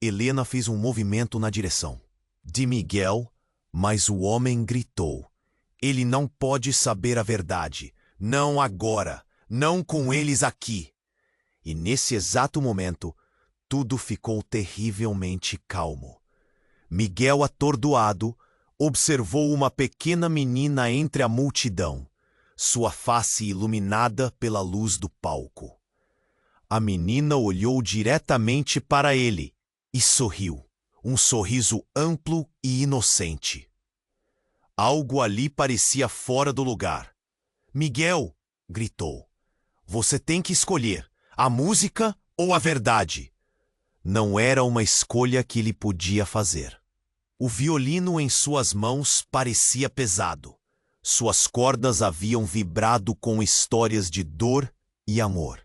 Helena fez um movimento na direção de Miguel, mas o homem gritou. Ele não pode saber a verdade. Não agora. Não com eles aqui. E nesse exato momento, tudo ficou terrivelmente calmo. Miguel, atordoado, observou uma pequena menina entre a multidão, sua face iluminada pela luz do palco. A menina olhou diretamente para ele e sorriu, um sorriso amplo e inocente. Algo ali parecia fora do lugar. Miguel, gritou, você tem que escolher a música ou a verdade. Não era uma escolha que ele podia fazer. O violino em suas mãos parecia pesado. Suas cordas haviam vibrado com histórias de dor e amor.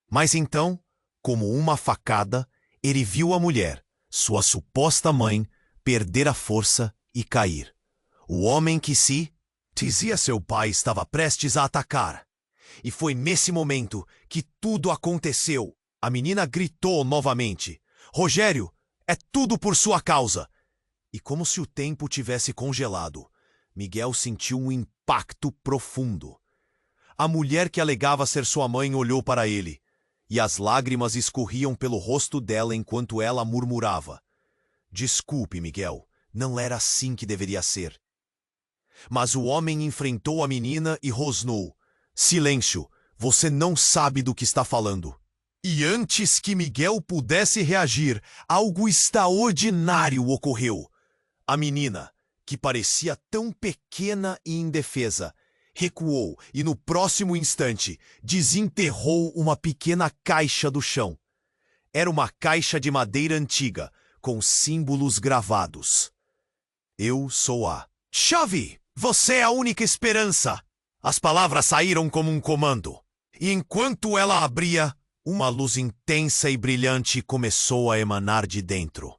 Mas então, como uma facada, ele viu a mulher, sua suposta mãe, perder a força e cair. O homem que se dizia seu pai estava prestes a atacar. E foi nesse momento que tudo aconteceu. A menina gritou novamente. Rogério, é tudo por sua causa. E como se o tempo tivesse congelado, Miguel sentiu um impacto profundo. A mulher que alegava ser sua mãe olhou para ele, e as lágrimas escorriam pelo rosto dela enquanto ela murmurava. Desculpe, Miguel, não era assim que deveria ser. Mas o homem enfrentou a menina e rosnou. Silêncio, você não sabe do que está falando. E antes que Miguel pudesse reagir, algo extraordinário ocorreu. A menina, que parecia tão pequena e indefesa, recuou e no próximo instante desenterrou uma pequena caixa do chão. Era uma caixa de madeira antiga, com símbolos gravados. Eu sou a chave! Você é a única esperança! As palavras saíram como um comando. E enquanto ela abria, uma luz intensa e brilhante começou a emanar de dentro.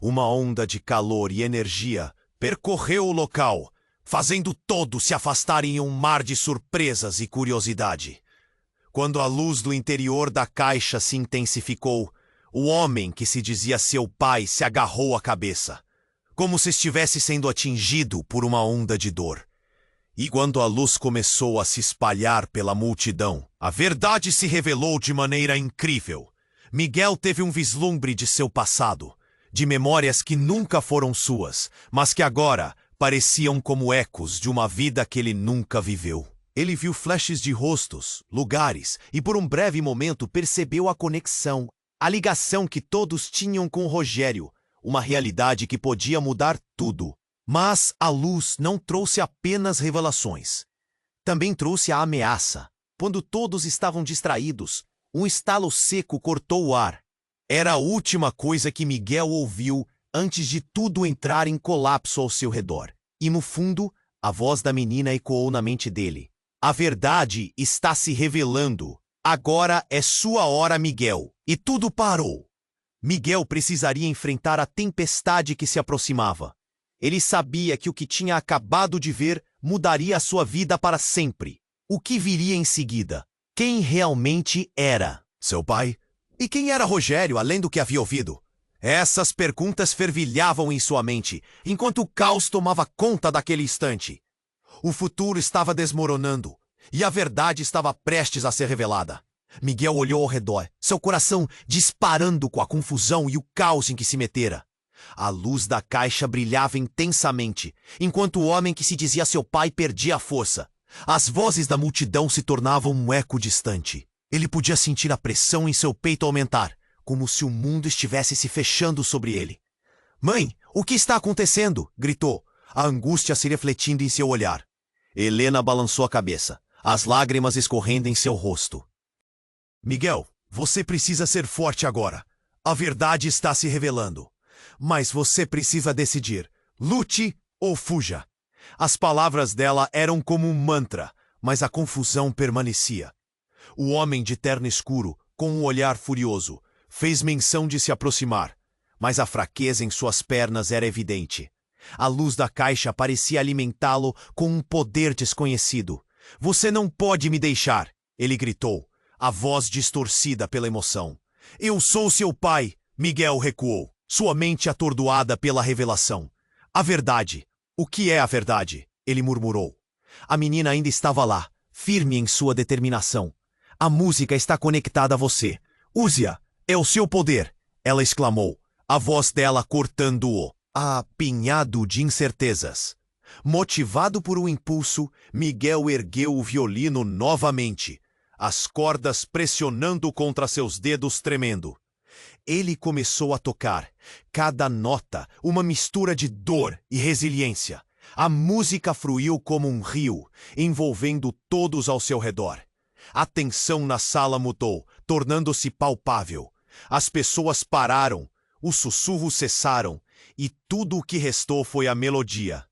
Uma onda de calor e energia percorreu o local, fazendo todos se afastarem em um mar de surpresas e curiosidade. Quando a luz do interior da caixa se intensificou, o homem que se dizia seu pai se agarrou à cabeça, como se estivesse sendo atingido por uma onda de dor. E quando a luz começou a se espalhar pela multidão, a verdade se revelou de maneira incrível. Miguel teve um vislumbre de seu passado, de memórias que nunca foram suas, mas que agora pareciam como ecos de uma vida que ele nunca viveu. Ele viu flashes de rostos, lugares, e por um breve momento percebeu a conexão, a ligação que todos tinham com Rogério, uma realidade que podia mudar tudo. Mas a luz não trouxe apenas revelações. Também trouxe a ameaça. Quando todos estavam distraídos, um estalo seco cortou o ar. Era a última coisa que Miguel ouviu antes de tudo entrar em colapso ao seu redor. E no fundo, a voz da menina ecoou na mente dele. A verdade está se revelando. Agora é sua hora, Miguel. E tudo parou. Miguel precisaria enfrentar a tempestade que se aproximava. Ele sabia que o que tinha acabado de ver mudaria a sua vida para sempre. O que viria em seguida? Quem realmente era? Seu pai? E quem era Rogério, além do que havia ouvido? Essas perguntas fervilhavam em sua mente, enquanto o caos tomava conta daquele instante. O futuro estava desmoronando, e a verdade estava prestes a ser revelada. Miguel olhou ao redor, seu coração disparando com a confusão e o caos em que se metera. A luz da caixa brilhava intensamente, enquanto o homem que se dizia seu pai perdia a força. As vozes da multidão se tornavam um eco distante. Ele podia sentir a pressão em seu peito aumentar, como se o mundo estivesse se fechando sobre ele. Mãe, o que está acontecendo? Gritou, a angústia se refletindo em seu olhar. Helena balançou a cabeça, as lágrimas escorrendo em seu rosto. Miguel, você precisa ser forte agora. A verdade está se revelando. Mas você precisa decidir, lute ou fuja. As palavras dela eram como um mantra, mas a confusão permanecia. O homem de terno escuro, com um olhar furioso, fez menção de se aproximar, mas a fraqueza em suas pernas era evidente. A luz da caixa parecia alimentá-lo com um poder desconhecido. Você não pode me deixar, ele gritou, a voz distorcida pela emoção. Eu sou seu pai, Miguel recuou, sua mente atordoada pela revelação. A verdade. O que é a verdade? Ele murmurou. A menina ainda estava lá, firme em sua determinação. A música está conectada a você. Use-a. É o seu poder, ela exclamou, a voz dela cortando-o, apinhado de incertezas. Motivado por um impulso, Miguel ergueu o violino novamente, as cordas pressionando contra seus dedos tremendo. Ele começou a tocar, cada nota uma mistura de dor e resiliência. A música fluiu como um rio, envolvendo todos ao seu redor. A tensão na sala mudou, tornando-se palpável. As pessoas pararam, os sussurros cessaram, e tudo o que restou foi a melodia.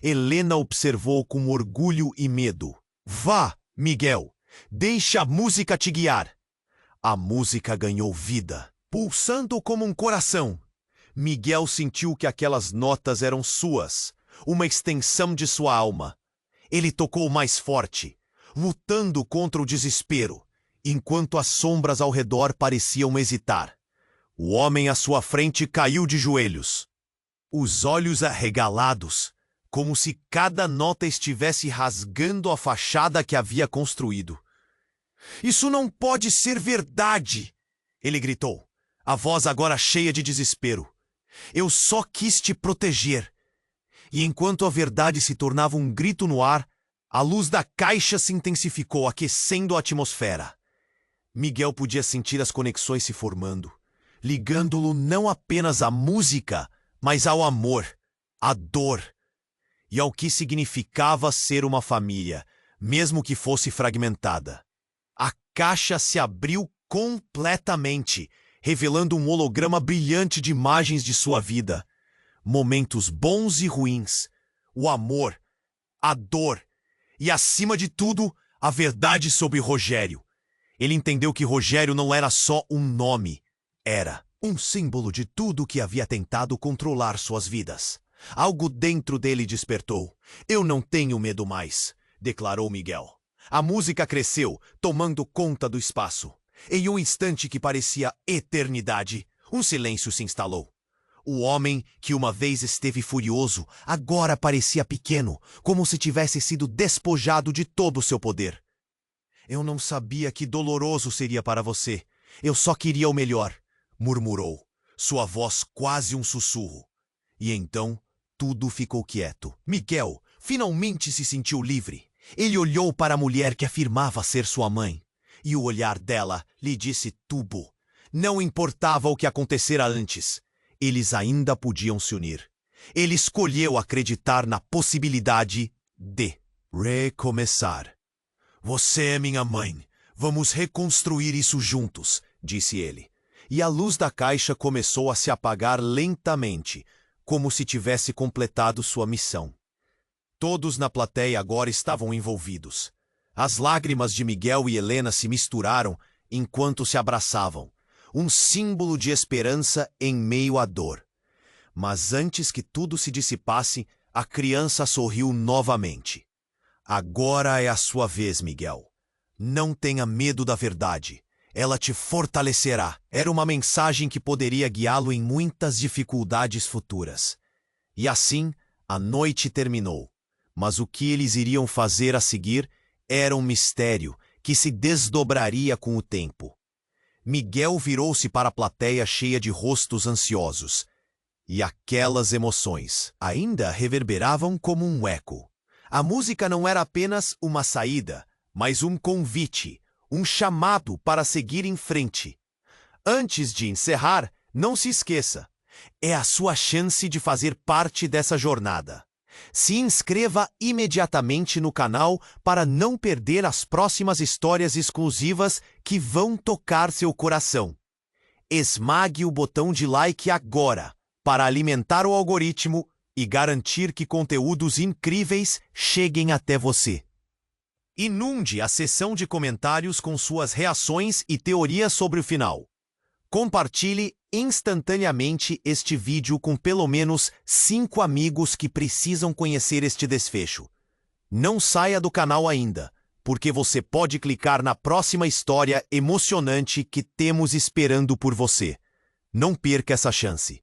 Helena observou com orgulho e medo. Vá, Miguel, deixe a música te guiar. A música ganhou vida, pulsando como um coração. Miguel sentiu que aquelas notas eram suas, uma extensão de sua alma. Ele tocou mais forte, lutando contra o desespero, enquanto as sombras ao redor pareciam hesitar. O homem à sua frente caiu de joelhos, os olhos arregalados, como se cada nota estivesse rasgando a fachada que havia construído. "Isso não pode ser verdade!" ele gritou, a voz agora cheia de desespero. "Eu só quis te proteger." E enquanto a verdade se tornava um grito no ar, a luz da caixa se intensificou, aquecendo a atmosfera. Miguel podia sentir as conexões se formando, ligando-lo não apenas à música, mas ao amor, à dor e ao que significava ser uma família, mesmo que fosse fragmentada. A caixa se abriu completamente, revelando um holograma brilhante de imagens de sua vida. Momentos bons e ruins, o amor, a dor e, acima de tudo, a verdade sobre Rogério. Ele entendeu que Rogério não era só um nome, era um símbolo de tudo que havia tentado controlar suas vidas. Algo dentro dele despertou. "Eu não tenho medo mais", declarou Miguel. A música cresceu, tomando conta do espaço. Em um instante que parecia eternidade, um silêncio se instalou. O homem, que uma vez esteve furioso, agora parecia pequeno, como se tivesse sido despojado de todo o seu poder. "Eu não sabia que doloroso seria para você. Eu só queria o melhor", murmurou, sua voz quase um sussurro. E então, tudo ficou quieto. Miguel finalmente se sentiu livre. Ele olhou para a mulher que afirmava ser sua mãe, e o olhar dela lhe disse tudo. Não importava o que acontecera antes, eles ainda podiam se unir. Ele escolheu acreditar na possibilidade de recomeçar. "Você é minha mãe. Vamos reconstruir isso juntos", disse ele. E a luz da caixa começou a se apagar lentamente, como se tivesse completado sua missão. Todos na plateia agora estavam envolvidos. As lágrimas de Miguel e Helena se misturaram enquanto se abraçavam, um símbolo de esperança em meio à dor. Mas antes que tudo se dissipasse, a criança sorriu novamente. "Agora é a sua vez, Miguel. Não tenha medo da verdade. Ela te fortalecerá." Era uma mensagem que poderia guiá-lo em muitas dificuldades futuras. E assim, a noite terminou. Mas o que eles iriam fazer a seguir era um mistério que se desdobraria com o tempo. Miguel virou-se para a plateia cheia de rostos ansiosos. E aquelas emoções ainda reverberavam como um eco. A música não era apenas uma saída, mas um convite, um chamado para seguir em frente. Antes de encerrar, não se esqueça, é a sua chance de fazer parte dessa jornada. Se inscreva imediatamente no canal para não perder as próximas histórias exclusivas que vão tocar seu coração. Esmague o botão de like agora para alimentar o algoritmo e garantir que conteúdos incríveis cheguem até você. Inunde a seção de comentários com suas reações e teorias sobre o final. Compartilhe instantaneamente este vídeo com pelo menos 5 amigos que precisam conhecer este desfecho. Não saia do canal ainda, porque você pode clicar na próxima história emocionante que temos esperando por você. Não perca essa chance.